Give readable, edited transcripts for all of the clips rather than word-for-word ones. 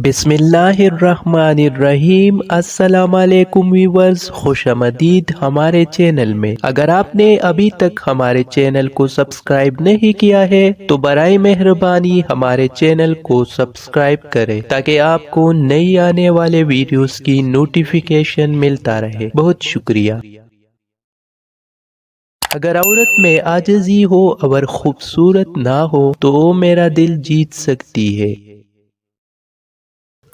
بسم اللہ الرحمن الرحیم۔ السلام علیکم ویورز، خوش آمدید ہمارے چینل میں۔ اگر آپ نے ابھی تک ہمارے چینل کو سبسکرائب نہیں کیا ہے تو برائے مہربانی ہمارے چینل کو سبسکرائب کریں تاکہ آپ کو نئی آنے والے ویڈیوز کی نوٹیفیکیشن ملتا رہے۔ بہت شکریہ۔ اگر عورت میں عاجزی ہو اور خوبصورت نہ ہو تو وہ میرا دل جیت سکتی ہے۔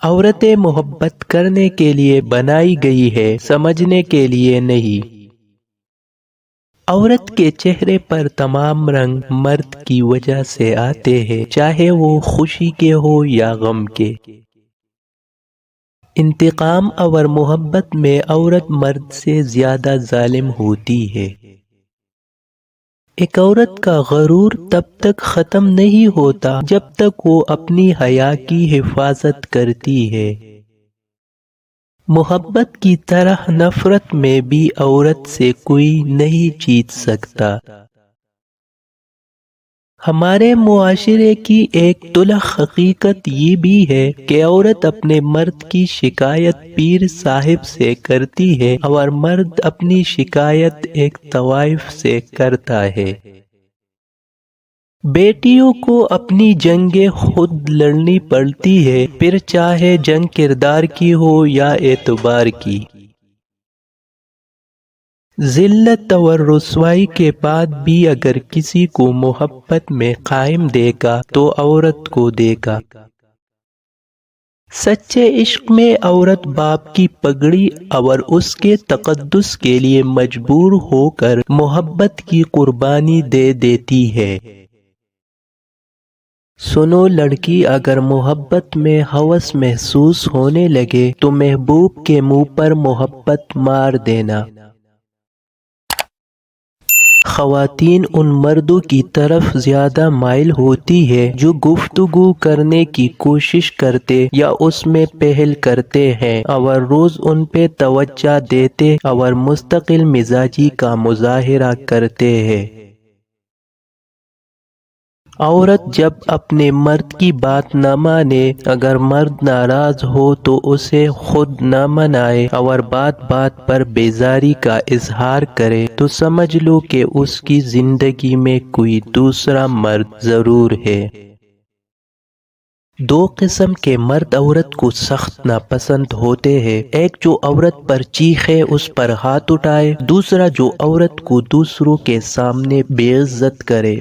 عورتیں محبت کرنے کے لیے بنائی گئی ہے، سمجھنے کے لیے نہیں۔ عورت کے چہرے پر تمام رنگ مرد کی وجہ سے آتے ہیں، چاہے وہ خوشی کے ہو یا غم کے۔ انتقام اور محبت میں عورت مرد سے زیادہ ظالم ہوتی ہے۔ ایک عورت کا غرور تب تک ختم نہیں ہوتا جب تک وہ اپنی حیا کی حفاظت کرتی ہے۔ محبت کی طرح نفرت میں بھی عورت سے کوئی نہیں جیت سکتا۔ ہمارے معاشرے کی ایک تلخ حقیقت یہ بھی ہے کہ عورت اپنے مرد کی شکایت پیر صاحب سے کرتی ہے اور مرد اپنی شکایت ایک طوائف سے کرتا ہے۔ بیٹیوں کو اپنی جنگیں خود لڑنی پڑتی ہے، پھر چاہے جنگ کردار کی ہو یا اعتبار کی۔ ذلت اور رسوائی کے بعد بھی اگر کسی کو محبت میں قائم دے گا تو عورت کو دے گا۔ سچے عشق میں عورت باپ کی پگڑی اور اس کے تقدس کے لیے مجبور ہو کر محبت کی قربانی دے دیتی ہے۔ سنو لڑکی، اگر محبت میں ہوس محسوس ہونے لگے تو محبوب کے منہ پر محبت مار دینا۔ خواتین ان مردوں کی طرف زیادہ مائل ہوتی ہے جو گفتگو کرنے کی کوشش کرتے یا اس میں پہل کرتے ہیں اور روز ان پہ توجہ دیتے اور مستقل مزاجی کا مظاہرہ کرتے ہیں۔ عورت جب اپنے مرد کی بات نہ مانے، اگر مرد ناراض ہو تو اسے خود نہ منائے اور بات بات پر بیزاری کا اظہار کرے تو سمجھ لو کہ اس کی زندگی میں کوئی دوسرا مرد ضرور ہے۔ دو قسم کے مرد عورت کو سخت ناپسند ہوتے ہیں، ایک جو عورت پر چیخے، اس پر ہاتھ اٹھائے، دوسرا جو عورت کو دوسروں کے سامنے بے عزت کرے۔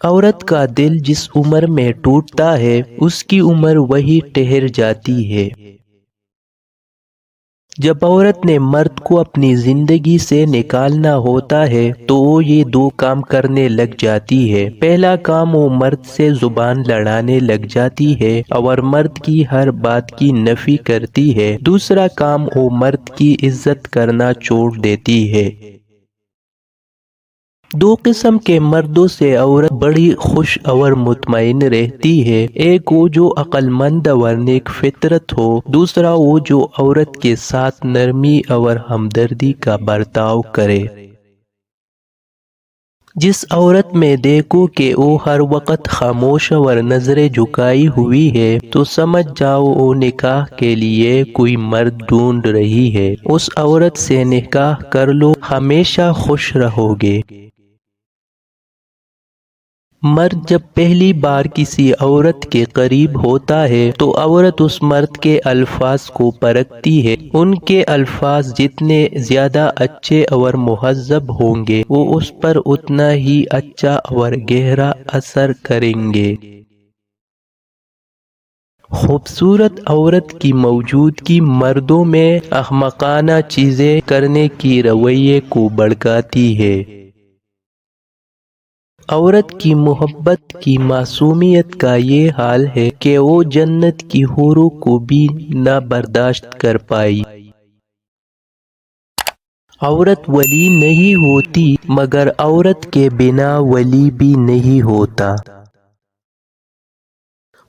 عورت کا دل جس عمر میں ٹوٹتا ہے اس کی عمر وہی ٹھہر جاتی ہے۔ جب عورت نے مرد کو اپنی زندگی سے نکالنا ہوتا ہے تو وہ یہ دو کام کرنے لگ جاتی ہے۔ پہلا کام وہ مرد سے زبان لڑانے لگ جاتی ہے اور مرد کی ہر بات کی نفی کرتی ہے۔ دوسرا کام وہ مرد کی عزت کرنا چھوڑ دیتی ہے۔ دو قسم کے مردوں سے عورت بڑی خوش اور مطمئن رہتی ہے، ایک وہ جو عقل مند اور نیک فطرت ہو، دوسرا وہ جو عورت کے ساتھ نرمی اور ہمدردی کا برتاؤ کرے۔ جس عورت میں دیکھو کہ وہ ہر وقت خاموش اور نظریں جھکائی ہوئی ہے تو سمجھ جاؤ وہ نکاح کے لیے کوئی مرد ڈھونڈ رہی ہے۔ اس عورت سے نکاح کر لو، ہمیشہ خوش رہو گے۔ مرد جب پہلی بار کسی عورت کے قریب ہوتا ہے تو عورت اس مرد کے الفاظ کو پرکھتی ہے۔ ان کے الفاظ جتنے زیادہ اچھے اور مہذب ہوں گے وہ اس پر اتنا ہی اچھا اور گہرا اثر کریں گے۔ خوبصورت عورت کی موجودگی مردوں میں احمقانہ چیزیں کرنے کی رویے کو بھڑکاتی ہے۔ عورت کی محبت کی معصومیت کا یہ حال ہے کہ وہ جنت کی حوروں کو بھی نہ برداشت کر پائی۔ عورت ولی نہیں ہوتی مگر عورت کے بنا ولی بھی نہیں ہوتا۔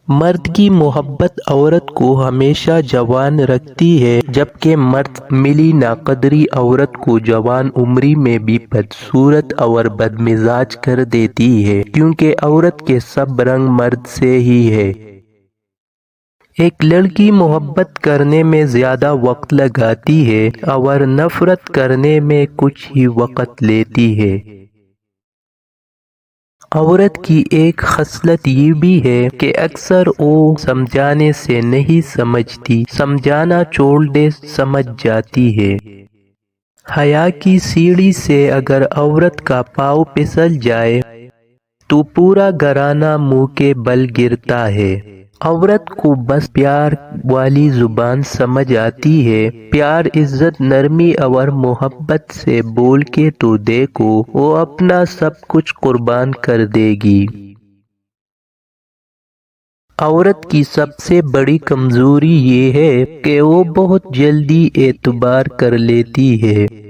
مرد کی محبت عورت کو ہمیشہ جوان رکھتی ہے، جبکہ مرد ملی ناقدری عورت کو جوان عمری میں بھی بدصورت اور بدمزاج کر دیتی ہے، کیونکہ عورت کے سب رنگ مرد سے ہی ہے۔ ایک لڑکی محبت کرنے میں زیادہ وقت لگاتی ہے اور نفرت کرنے میں کچھ ہی وقت لیتی ہے۔ عورت کی ایک خصلت یہ بھی ہے کہ اکثر وہ سمجھانے سے نہیں سمجھتی، سمجھانا چھوڑ دے سمجھ جاتی ہے۔ حیا کی سیڑھی سے اگر عورت کا پاؤں پھسل جائے تو پورا گھرانہ منہ کے بل گرتا ہے۔ عورت کو بس پیار والی زبان سمجھ آتی ہے۔ پیار، عزت، نرمی اور محبت سے بول کے تو دیکھو، وہ اپنا سب کچھ قربان کر دے گی۔ عورت کی سب سے بڑی کمزوری یہ ہے کہ وہ بہت جلدی اعتبار کر لیتی ہے۔